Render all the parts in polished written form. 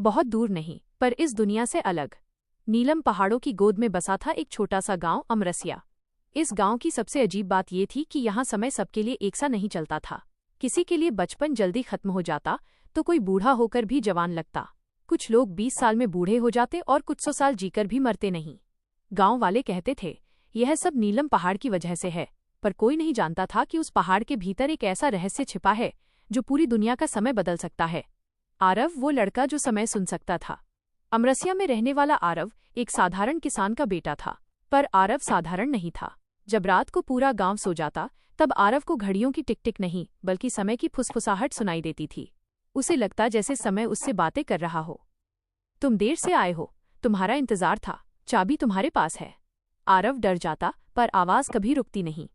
बहुत दूर नहीं, पर इस दुनिया से अलग। नीलम पहाड़ों की गोद में बसा था एक छोटा सा गांव अमरसिया। इस गांव की सबसे अजीब बात ये थी कि यहाँ समय सबके लिए एक सा नहीं चलता था। किसी के लिए बचपन जल्दी खत्म हो जाता तो कोई बूढ़ा होकर भी जवान लगता। कुछ लोग 20 साल में बूढ़े हो जाते और कुछ 100 साल जीकर भी मरते नहीं। गांव वाले कहते थे यह सब नीलम पहाड़ की वजह से है, पर कोई नहीं जानता था कि उस पहाड़ के भीतर एक ऐसा रहस्य छिपा है जो पूरी दुनिया का समय बदल सकता है। आरव वो लड़का जो समय सुन सकता था। अमरसिया में रहने वाला आरव एक साधारण किसान का बेटा था, पर आरव साधारण नहीं था। जब रात को पूरा गांव सो जाता तब आरव को घड़ियों की टिक टिक नहीं बल्कि समय की फुसफुसाहट सुनाई देती थी। उसे लगता जैसे समय उससे बातें कर रहा हो। तुम देर से आए हो, तुम्हारा इंतजार था, चाबी तुम्हारे पास है। आरव डर जाता पर आवाज कभी रुकती नहीं।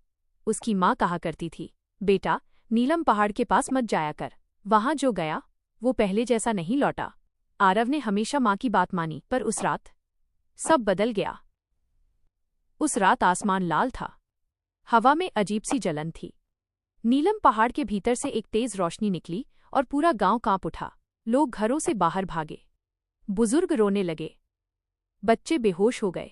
उसकी माँ कहा करती थी, बेटा नीलम पहाड़ के पास मत जाया कर, वहां जो गया वो पहले जैसा नहीं लौटा। आरव ने हमेशा माँ की बात मानी, पर उस रात सब बदल गया। उस रात आसमान लाल था, हवा में अजीब सी जलन थी। नीलम पहाड़ के भीतर से एक तेज रोशनी निकली और पूरा गांव कांप उठा। लोग घरों से बाहर भागे, बुजुर्ग रोने लगे, बच्चे बेहोश हो गए।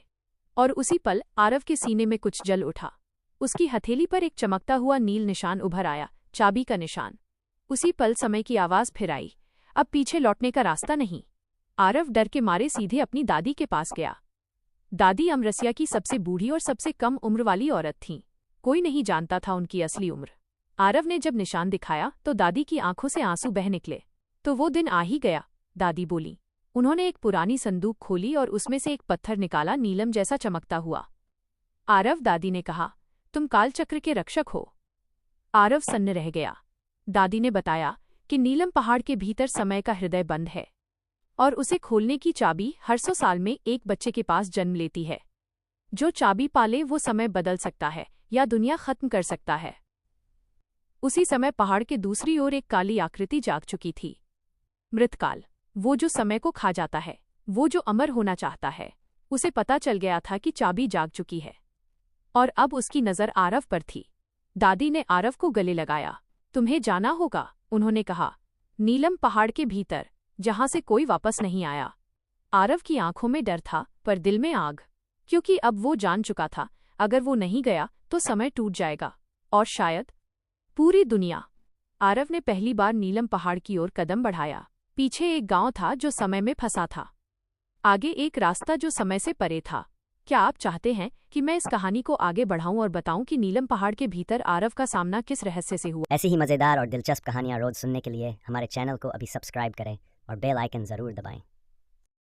और उसी पल आरव के सीने में कुछ जल उठा। उसकी हथेली पर एक चमकता हुआ नील निशान उभर आया, चाबी का निशान। उसी पल समय की आवाज फिर आई, अब पीछे लौटने का रास्ता नहीं। आरव डर के मारे सीधे अपनी दादी के पास गया। दादी अमरसिया की सबसे बूढ़ी और सबसे कम उम्र वाली औरत थीं। कोई नहीं जानता था उनकी असली उम्र। आरव ने जब निशान दिखाया तो दादी की आंखों से आंसू बह निकले। तो वो दिन आ ही गया, दादी बोली। उन्होंने एक पुरानी संदूक खोली और उसमें से एक पत्थर निकाला, नीलम जैसा चमकता हुआ। आरव, दादी ने कहा, तुम कालचक्र के रक्षक हो। आरव सन्न रह गया। दादी ने बताया कि नीलम पहाड़ के भीतर समय का हृदय बंद है और उसे खोलने की चाबी हर 100 साल में एक बच्चे के पास जन्म लेती है। जो चाबी पाले वो समय बदल सकता है या दुनिया खत्म कर सकता है। उसी समय पहाड़ के दूसरी ओर एक काली आकृति जाग चुकी थी। मृतकाल, वो जो समय को खा जाता है, वो जो अमर होना चाहता है। उसे पता चल गया था कि चाबी जाग चुकी है और अब उसकी नजर आरव पर थी। दादी ने आरव को गले लगाया। तुम्हें जाना होगा, उन्होंने कहा, नीलम पहाड़ के भीतर, जहां से कोई वापस नहीं आया। आरव की आंखों में डर था पर दिल में आग, क्योंकि अब वो जान चुका था अगर वो नहीं गया तो समय टूट जाएगा और शायद पूरी दुनिया। आरव ने पहली बार नीलम पहाड़ की ओर कदम बढ़ाया। पीछे एक गांव था जो समय में फंसा था, आगे एक रास्ता जो समय से परे था। क्या आप चाहते हैं कि मैं इस कहानी को आगे बढ़ाऊं और बताऊं कि नीलम पहाड़ के भीतर आरव का सामना किस रहस्य से हुआ? ऐसी ही मज़ेदार और दिलचस्प कहानियां रोज सुनने के लिए हमारे चैनल को अभी सब्सक्राइब करें और बेल आइकन ज़रूर दबाएं।